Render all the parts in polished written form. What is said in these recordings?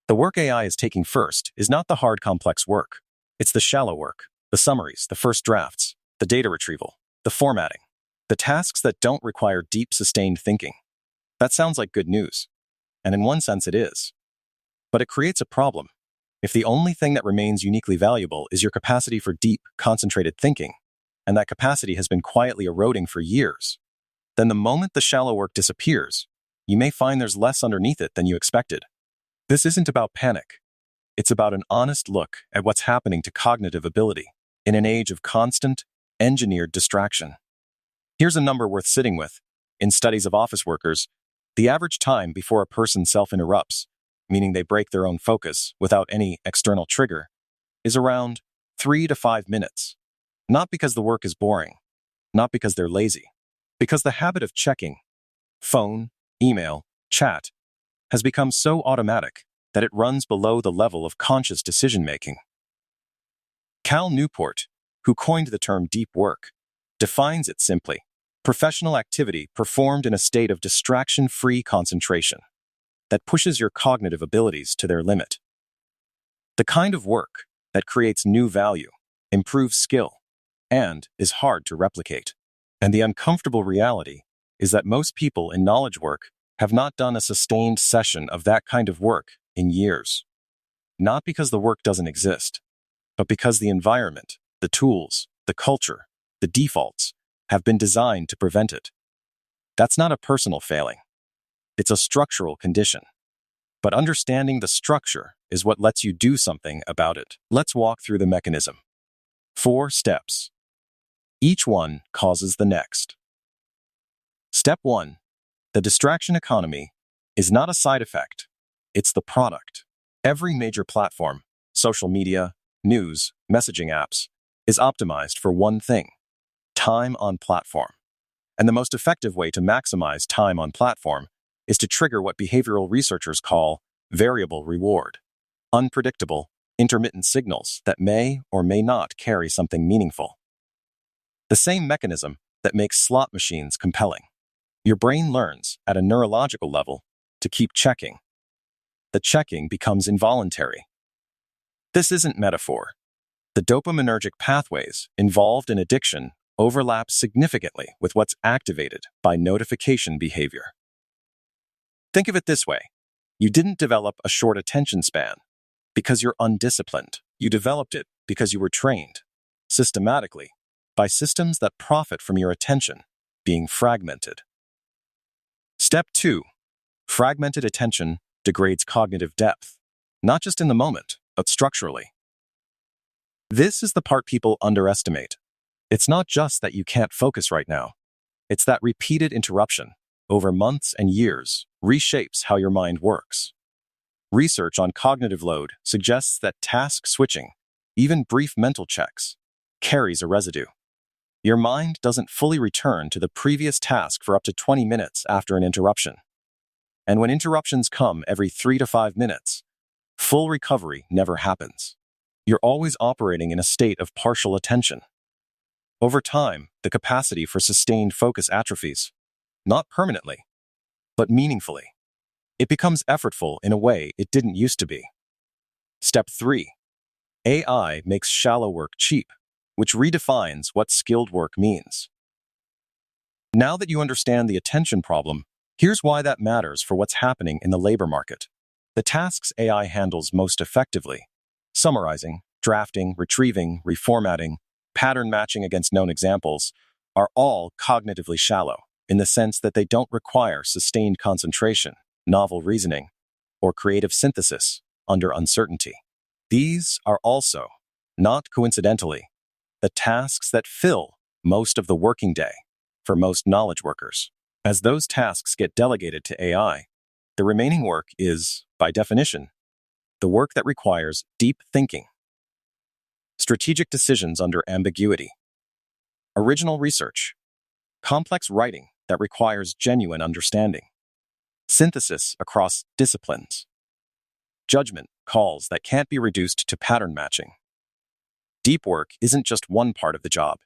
The work AI is taking first is not the hard, complex work. It's the shallow work, the summaries, the first drafts, the data retrieval, the formatting, the tasks that don't require deep, sustained thinking. That sounds like good news, and in one sense it is. But it creates a problem. If the only thing that remains uniquely valuable is your capacity for deep, concentrated thinking, and that capacity has been quietly eroding for years, then the moment the shallow work disappears, you may find there's less underneath it than you expected. This isn't about panic. It's about an honest look at what's happening to cognitive ability in an age of constant, engineered distraction. Here's a number worth sitting with. In studies of office workers, the average time before a person self-interrupts, meaning they break their own focus without any external trigger, is around 3 to 5 minutes. Not because the work is boring, not because they're lazy, because the habit of checking phone, email, chat has become so automatic that it runs below the level of conscious decision-making. Cal Newport, who coined the term deep work, defines it simply: professional activity performed in a state of distraction-free concentration that pushes your cognitive abilities to their limit. The kind of work that creates new value, improves skill, and is hard to replicate. And the uncomfortable reality is that most people in knowledge work have not done a sustained session of that kind of work in years. Not because the work doesn't exist, but because the environment, the tools, the culture, the defaults have been designed to prevent it. That's not a personal failing. It's a structural condition. But understanding the structure is what lets you do something about it. Let's walk through the mechanism. 4 steps. Each one causes the next. Step 1. The distraction economy is not a side effect. It's the product. Every major platform, social media, news, messaging apps, is optimized for one thing: time on platform. And the most effective way to maximize time on platform is to trigger what behavioral researchers call variable reward, unpredictable, intermittent signals that may or may not carry something meaningful. The same mechanism that makes slot machines compelling. Your brain learns, at a neurological level, to keep checking. The checking becomes involuntary. This isn't metaphor. The dopaminergic pathways involved in addiction overlap significantly with what's activated by notification behavior. Think of it this way. You didn't develop a short attention span because you're undisciplined. You developed it because you were trained, systematically, by systems that profit from your attention being fragmented. Step 2. Fragmented attention degrades cognitive depth, not just in the moment, but structurally. This is the part people underestimate. It's not just that you can't focus right now. It's that repeated interruption, over months and years, reshapes how your mind works. Research on cognitive load suggests that task switching, even brief mental checks, carries a residue. Your mind doesn't fully return to the previous task for up to 20 minutes after an interruption. And when interruptions come every 3 to 5 minutes, full recovery never happens. You're always operating in a state of partial attention. Over time, the capacity for sustained focus atrophies, not permanently, but meaningfully. It becomes effortful in a way it didn't used to be. Step 3. AI makes shallow work cheap, which redefines what skilled work means. Now that you understand the attention problem, here's why that matters for what's happening in the labor market. The tasks AI handles most effectively, summarizing, drafting, retrieving, reformatting, pattern matching against known examples, are all cognitively shallow, in the sense that they don't require sustained concentration, novel reasoning, or creative synthesis under uncertainty. These are also, not coincidentally, the tasks that fill most of the working day for most knowledge workers. As those tasks get delegated to AI, the remaining work is, by definition, the work that requires deep thinking, strategic decisions under ambiguity, original research, complex writing that requires genuine understanding, synthesis across disciplines, judgment calls that can't be reduced to pattern matching. Deep work isn't just one part of the job.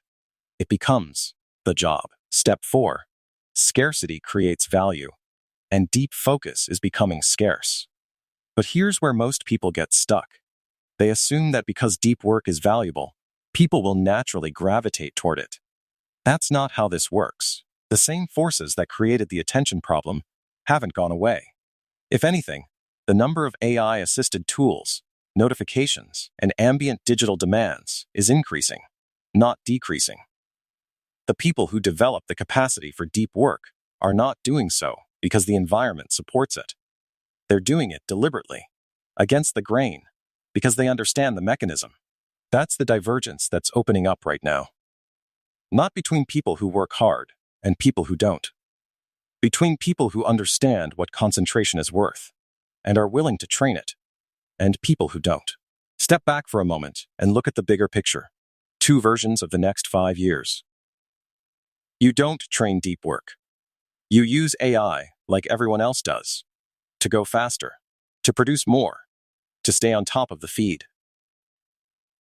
It becomes the job. Step 4. Scarcity creates value, and deep focus is becoming scarce. But here's where most people get stuck. They assume that because deep work is valuable, people will naturally gravitate toward it. That's not how this works. The same forces that created the attention problem haven't gone away. If anything, the number of AI-assisted tools, notifications, and ambient digital demands is increasing, not decreasing. The people who develop the capacity for deep work are not doing so because the environment supports it. They're doing it deliberately, against the grain, because they understand the mechanism. That's the divergence that's opening up right now. Not between people who work hard and people who don't. Between people who understand what concentration is worth and are willing to train it, and people who don't. Step back for a moment and look at the bigger picture. Two versions of the next 5 years. You don't train deep work. You use AI like everyone else does, to go faster, to produce more, to stay on top of the feed.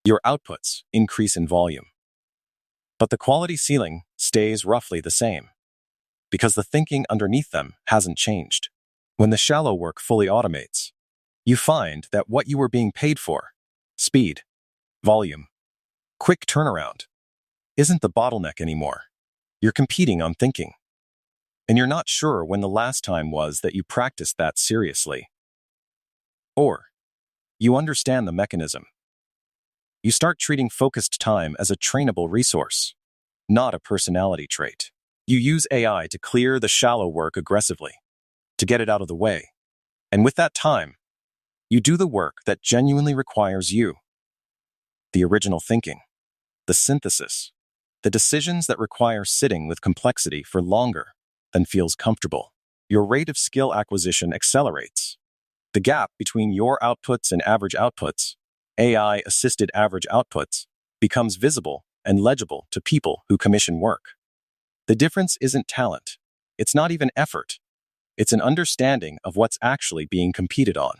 Your outputs increase in volume. But the quality ceiling stays roughly the same, because the thinking underneath them hasn't changed. When the shallow work fully automates, you find that what you were being paid for, speed, volume, quick turnaround, isn't the bottleneck anymore. You're competing on thinking. And you're not sure when the last time was that you practiced that seriously. Or, you understand the mechanism. You start treating focused time as a trainable resource, not a personality trait. You use AI to clear the shallow work aggressively, to get it out of the way. And with that time, you do the work that genuinely requires you. The original thinking, the synthesis, the decisions that require sitting with complexity for longer than feels comfortable. Your rate of skill acquisition accelerates. The gap between your outputs and average outputs, AI-assisted average outputs, becomes visible and legible to people who commission work. The difference isn't talent. It's not even effort. It's an understanding of what's actually being competed on.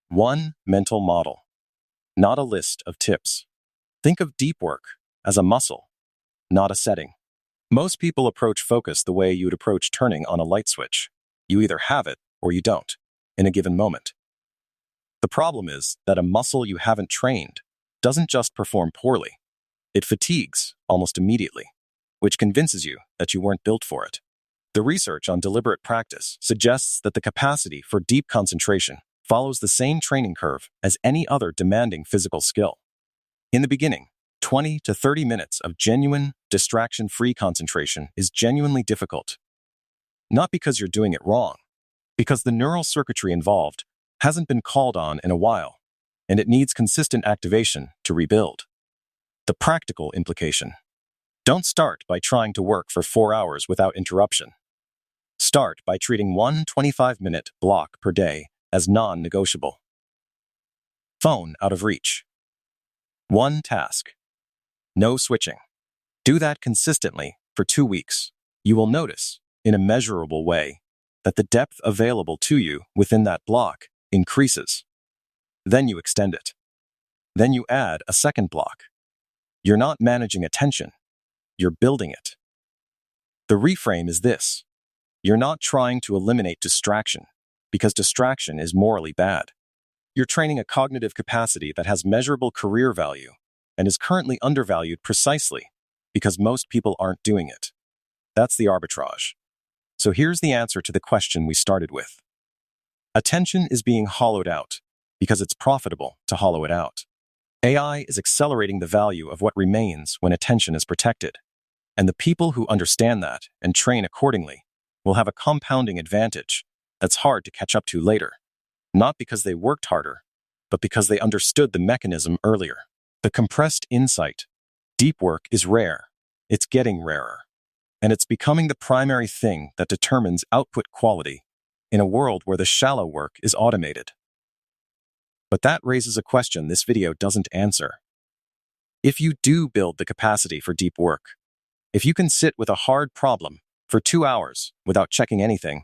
One mental model, not a list of tips. Think of deep work as a muscle, not a setting. Most people approach focus the way you would approach turning on a light switch. You either have it or you don't, in a given moment. The problem is that a muscle you haven't trained doesn't just perform poorly. It fatigues almost immediately, which convinces you that you weren't built for it. The research on deliberate practice suggests that the capacity for deep concentration follows the same training curve as any other demanding physical skill. In the beginning, 20 to 30 minutes of genuine, distraction-free concentration is genuinely difficult. Not because you're doing it wrong, because the neural circuitry involved hasn't been called on in a while, and it needs consistent activation to rebuild. The practical implication. Don't start by trying to work for 4 hours without interruption. Start by treating one 25-minute block per day as non-negotiable. Phone out of reach. One task. No switching. Do that consistently for 2 weeks. You will notice, in a measurable way, that the depth available to you within that block increases. Then you extend it. Then you add a second block. You're not managing attention. You're building it. The reframe is this. You're not trying to eliminate distraction, because distraction is morally bad. You're training a cognitive capacity that has measurable career value and is currently undervalued precisely because most people aren't doing it. That's the arbitrage. So here's the answer to the question we started with. Attention is being hollowed out because it's profitable to hollow it out. AI is accelerating the value of what remains when attention is protected. And the people who understand that and train accordingly will have a compounding advantage that's hard to catch up to later. Not because they worked harder, but because they understood the mechanism earlier. The compressed insight. Deep work is rare. It's getting rarer. And it's becoming the primary thing that determines output quality in a world where the shallow work is automated. But that raises a question this video doesn't answer. If you do build the capacity for deep work, if you can sit with a hard problem for 2 hours without checking anything,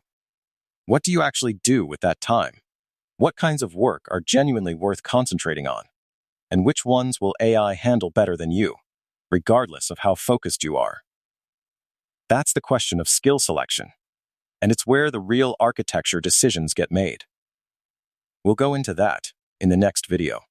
what do you actually do with that time? What kinds of work are genuinely worth concentrating on? And which ones will AI handle better than you, regardless of how focused you are? That's the question of skill selection, and it's where the real architecture decisions get made. We'll go into that in the next video.